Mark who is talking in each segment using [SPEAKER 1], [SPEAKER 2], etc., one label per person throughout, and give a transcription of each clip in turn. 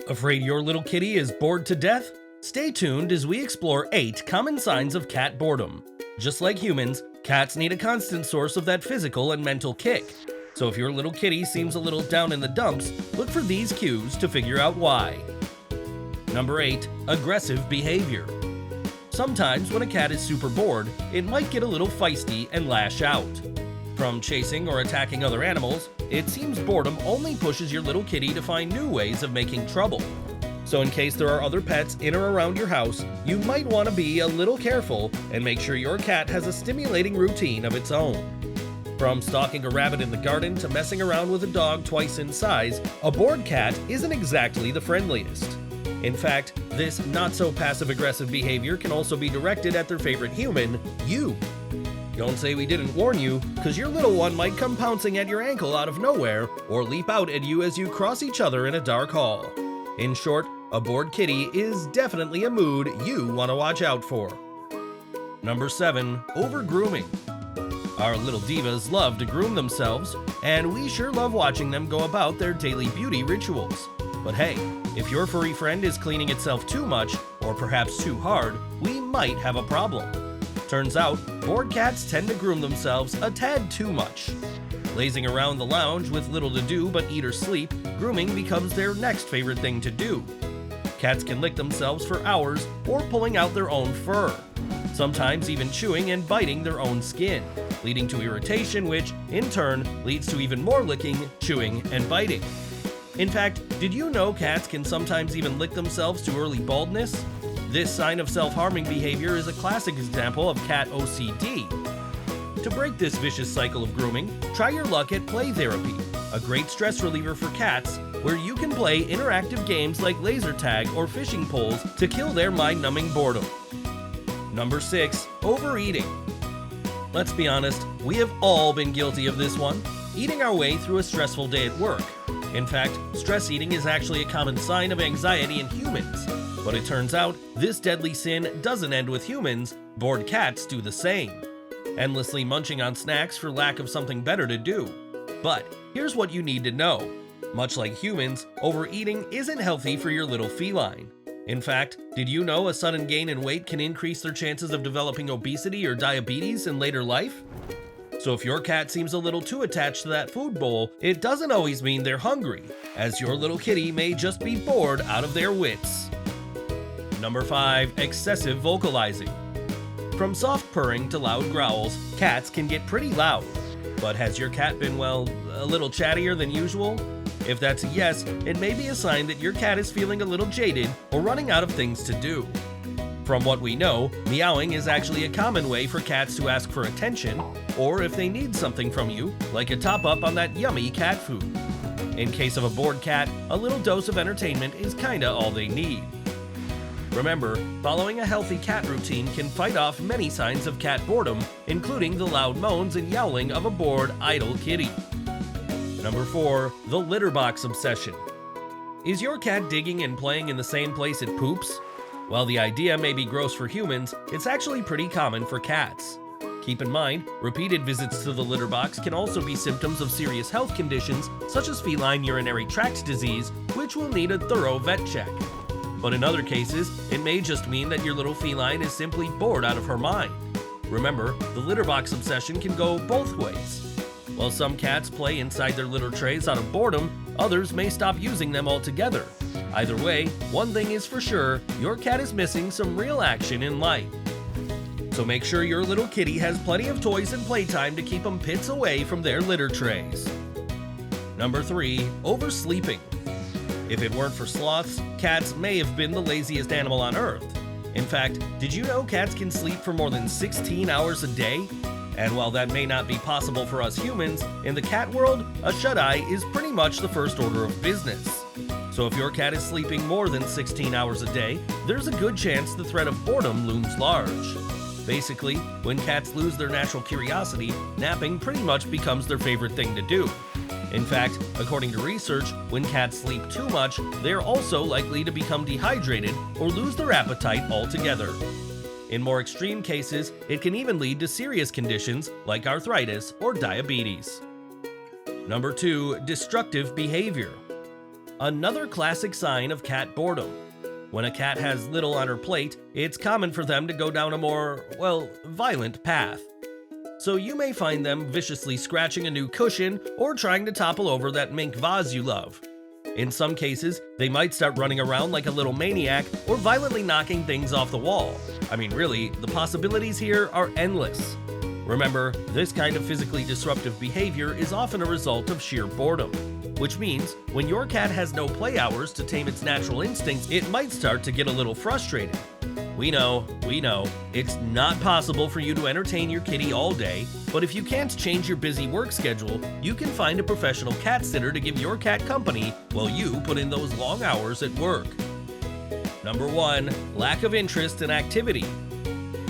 [SPEAKER 1] Afraid your little kitty is bored to death? Stay tuned as we explore 8 common signs of cat boredom. Just like humans, cats need a constant source of that physical and mental kick. So if your little kitty seems a little down in the dumps, look for these cues to figure out why. Number 8. Aggressive behavior. Sometimes when a cat is super bored, it might get a little feisty and lash out. From chasing or attacking other animals, it seems boredom only pushes your little kitty to find new ways of making trouble. So in case there are other pets in or around your house, you might want to be a little careful and make sure your cat has a stimulating routine of its own. From stalking a rabbit in the garden to messing around with a dog twice in size, a bored cat isn't exactly the friendliest. In fact, this not-so-passive-aggressive behavior can also be directed at their favorite human, you. Don't say we didn't warn you, because your little one might come pouncing at your ankle out of nowhere or leap out at you as you cross each other in a dark hall. In short, a bored kitty is definitely a mood you want to watch out for. Number 7. Overgrooming. Our little divas love to groom themselves, and we sure love watching them go about their daily beauty rituals. But hey, if your furry friend is cleaning itself too much, or perhaps too hard, we might have a problem. Turns out, bored cats tend to groom themselves a tad too much. Lazing around the lounge with little to do but eat or sleep, grooming becomes their next favorite thing to do. Cats can lick themselves for hours or pulling out their own fur, sometimes even chewing and biting their own skin, leading to irritation, which, in turn, leads to even more licking, chewing, and biting. In fact, did you know cats can sometimes even lick themselves to early baldness? This sign of self-harming behavior is a classic example of cat OCD. To break this vicious cycle of grooming, try your luck at play therapy, a great stress reliever for cats, where you can play interactive games like laser tag or fishing poles to kill their mind-numbing boredom. Number 6. Overeating. Let's be honest, we have all been guilty of this one, eating our way through a stressful day at work. In fact, stress eating is actually a common sign of anxiety in humans. But it turns out, this deadly sin doesn't end with humans, bored cats do the same, endlessly munching on snacks for lack of something better to do. But here's what you need to know. Much like humans, overeating isn't healthy for your little feline. In fact, did you know a sudden gain in weight can increase their chances of developing obesity or diabetes in later life? So if your cat seems a little too attached to that food bowl, it doesn't always mean they're hungry, as your little kitty may just be bored out of their wits. Number 5. Excessive vocalizing. From soft purring to loud growls, cats can get pretty loud. But has your cat been, well, a little chattier than usual? If that's a yes, it may be a sign that your cat is feeling a little jaded or running out of things to do. From what we know, meowing is actually a common way for cats to ask for attention, or if they need something from you, like a top-up on that yummy cat food. In case of a bored cat, a little dose of entertainment is kinda all they need. Remember, following a healthy cat routine can fight off many signs of cat boredom, including the loud moans and yowling of a bored, idle kitty. Number 4. The Litterbox Obsession. Is your cat digging and playing in the same place it poops? While the idea may be gross for humans, it's actually pretty common for cats. Keep in mind, repeated visits to the litter box can also be symptoms of serious health conditions such as feline urinary tract disease, which will need a thorough vet check. But in other cases, it may just mean that your little feline is simply bored out of her mind. Remember, the litter box obsession can go both ways. While some cats play inside their litter trays out of boredom, others may stop using them altogether. Either way, one thing is for sure, your cat is missing some real action in life. So make sure your little kitty has plenty of toys and playtime to keep them pits away from their litter trays. Number 3. Oversleeping. If it weren't for sloths, cats may have been the laziest animal on Earth. In fact, did you know cats can sleep for more than 16 hours a day? And while that may not be possible for us humans, in the cat world, a shut-eye is pretty much the first order of business. So if your cat is sleeping more than 16 hours a day, there's a good chance the threat of boredom looms large. Basically, when cats lose their natural curiosity, napping pretty much becomes their favorite thing to do. In fact, according to research, when cats sleep too much, they're also likely to become dehydrated or lose their appetite altogether. In more extreme cases, it can even lead to serious conditions like arthritis or diabetes. Number 2. Destructive behavior. Another classic sign of cat boredom. When a cat has little on her plate, it's common for them to go down a more, violent path. So you may find them viciously scratching a new cushion or trying to topple over that mink vase you love. In some cases, they might start running around like a little maniac or violently knocking things off the wall. I mean, really, the possibilities here are endless. Remember, this kind of physically disruptive behavior is often a result of sheer boredom, which means when your cat has no play hours to tame its natural instincts, it might start to get a little frustrated. We know, it's not possible for you to entertain your kitty all day, but if you can't change your busy work schedule, you can find a professional cat sitter to give your cat company while you put in those long hours at work. Number 1, lack of interest in activity.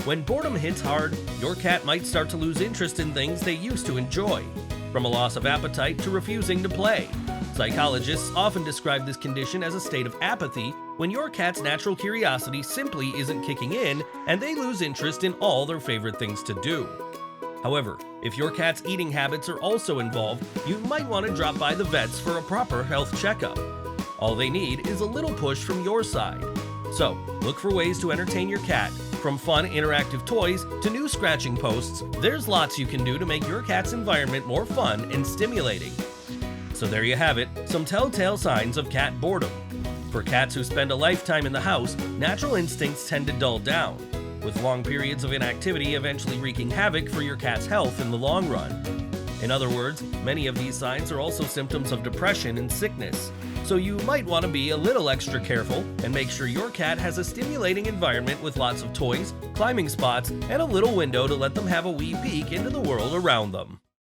[SPEAKER 1] When boredom hits hard, your cat might start to lose interest in things they used to enjoy, from a loss of appetite to refusing to play. Psychologists often describe this condition as a state of apathy when your cat's natural curiosity simply isn't kicking in and they lose interest in all their favorite things to do. However, if your cat's eating habits are also involved, you might want to drop by the vets for a proper health checkup. All they need is a little push from your side. So, look for ways to entertain your cat. From fun interactive toys to new scratching posts, there's lots you can do to make your cat's environment more fun and stimulating. So there you have it, some telltale signs of cat boredom. For cats who spend a lifetime in the house, natural instincts tend to dull down, with long periods of inactivity eventually wreaking havoc for your cat's health in the long run. In other words, many of these signs are also symptoms of depression and sickness. So you might want to be a little extra careful and make sure your cat has a stimulating environment with lots of toys, climbing spots, and a little window to let them have a wee peek into the world around them.